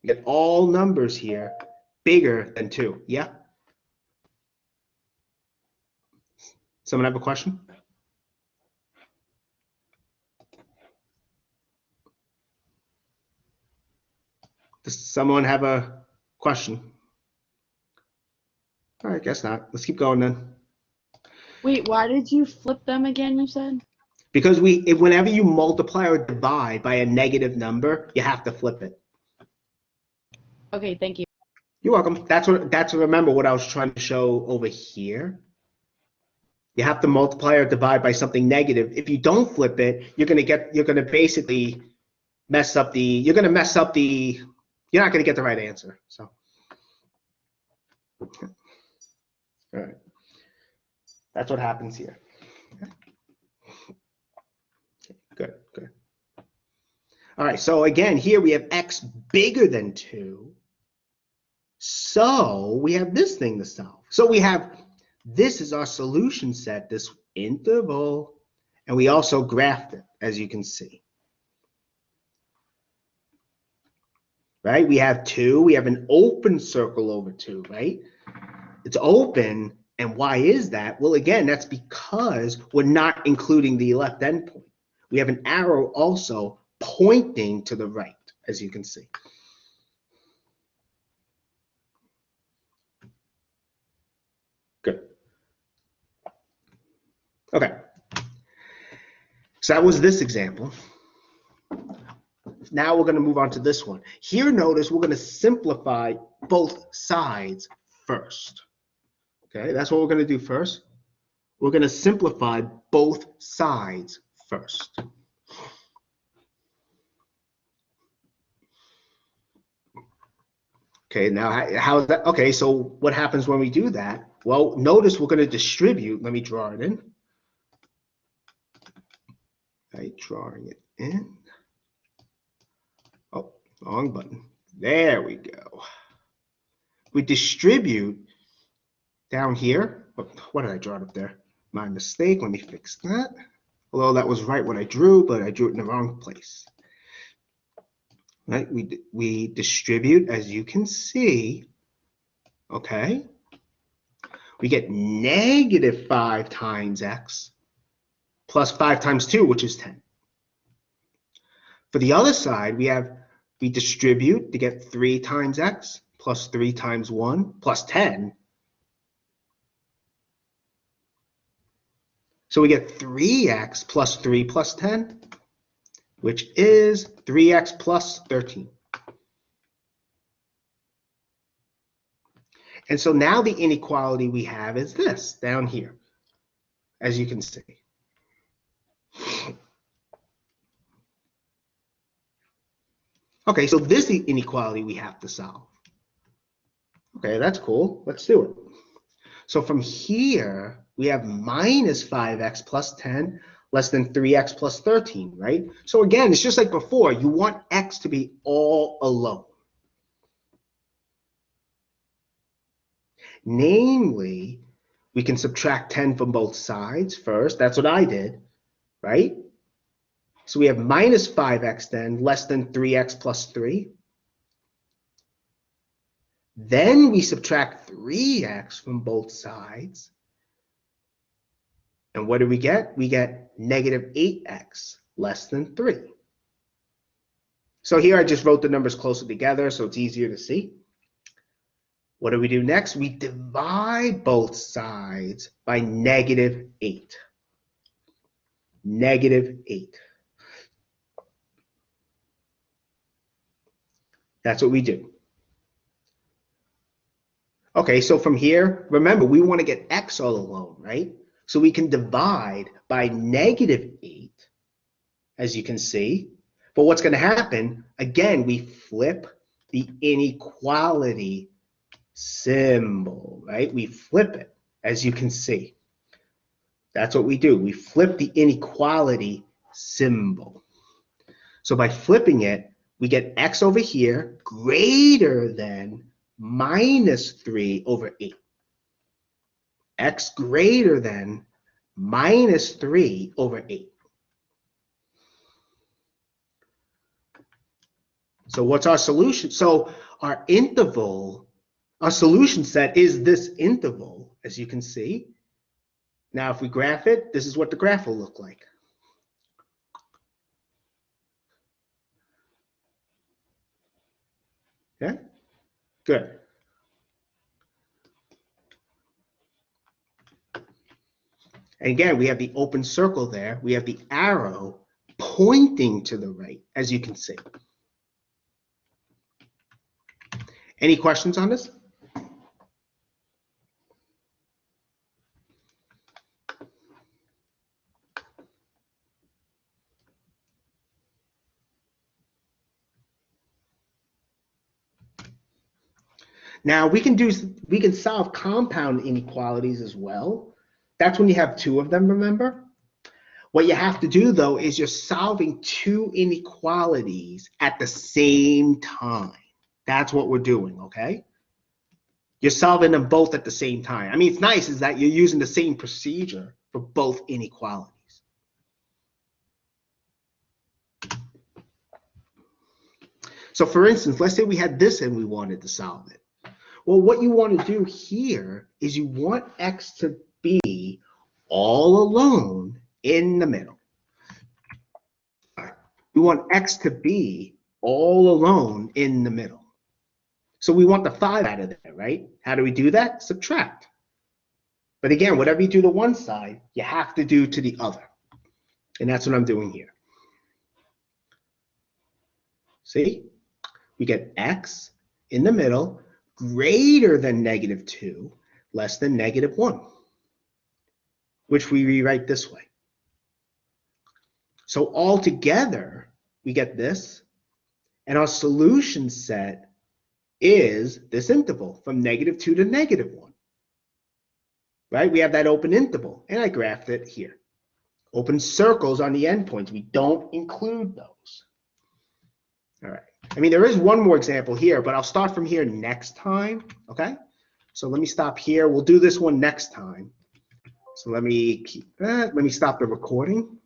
We get all numbers here bigger than 2. Yeah? Someone have a question? Does someone have a question? All right, guess not. Let's keep going then. Wait, why did you flip them again, you said? Because whenever you multiply or divide by a negative number, you have to flip it. Okay, thank you. You're welcome. Remember what I was trying to show over here. You have to multiply or divide by something negative. If you don't flip it, you're gonna basically mess up the, you're not gonna get the right answer. So, all right, that's what happens here. Good, good. All right, so again, here we have x bigger than 2. So we have this thing to solve. So we have, this is our solution set, this interval, and we also graphed it, as you can see. Right? We have 2, we have an open circle over 2, right? It's open, and why is that? Well, again, that's because we're not including the left endpoint. We have an arrow also pointing to the right, as you can see. Good. Okay. So that was this example. Now we're going to move on to this one. Here, notice we're going to simplify both sides first. Okay, that's what we're going to do first. We're going to simplify both sides first. Okay, now how is that? Okay, so what happens when we do that? Well, notice we're going to distribute. Let me draw it in. Okay, drawing it in. Oh, wrong button. There we go. We distribute down here. What did I draw it up there? My mistake. Let me fix that. Although that was right what I drew, but I drew it in the wrong place. Right? We distribute, as you can see. Okay. We get negative 5 times x plus 5 times 2, which is 10. For the other side, we distribute to get 3 times x plus 3 times 1 plus 10. So we get 3x plus 3 plus 10, which is 3x plus 13. And so now the inequality we have is this down here, as you can see. Okay, so this is the inequality we have to solve. Okay, that's cool. Let's do it. So from here, we have minus 5x plus 10 less than 3x plus 13, right? So again, it's just like before. You want x to be all alone. Namely, we can subtract 10 from both sides first. That's what I did, right? So we have minus 5x then, less than 3x plus 3. Then we subtract 3x from both sides. And what do we get? We get negative 8x less than 3. So here I just wrote the numbers closer together so it's easier to see. What do we do next? We divide both sides by negative 8. Negative 8. That's what we do. Okay, so from here, remember, we want to get x all alone, right? So we can divide by negative 8, as you can see. But what's going to happen, again, we flip the inequality symbol, right? We flip it, as you can see. That's what we do. We flip the inequality symbol. So by flipping it, we get x over here greater than minus 3 over 8. X greater than minus 3 over 8. So what's our solution? So our interval, our solution set is this interval, as you can see. Now, if we graph it, this is what the graph will look like. Yeah, good. And again, we have the open circle there. We have the arrow pointing to the right, as you can see. Any questions on this? Now we can solve compound inequalities as well. That's when you have two of them, remember? What you have to do though is you're solving two inequalities at the same time. That's what we're doing, okay? You're solving them both at the same time. I mean, it's nice is that you're using the same procedure for both inequalities. So for instance, let's say we had this and we wanted to solve it. Well, what you want to do here is you want x to be all alone in the middle. All right. We want x to be all alone in the middle. So we want the 5 out of there, right? How do we do that? Subtract. But again, whatever you do to one side, you have to do to the other. And that's what I'm doing here. See? We get x in the middle greater than -2, less than -1, which we rewrite this way. So altogether, we get this, and our solution set is this interval from -2 to -1, right? We have that open interval, and I graphed it here. Open circles on the endpoints, we don't include those. All right. I mean, there is one more example here, but I'll start from here next time, okay? So let me stop here. We'll do this one next time. So let me stop the recording.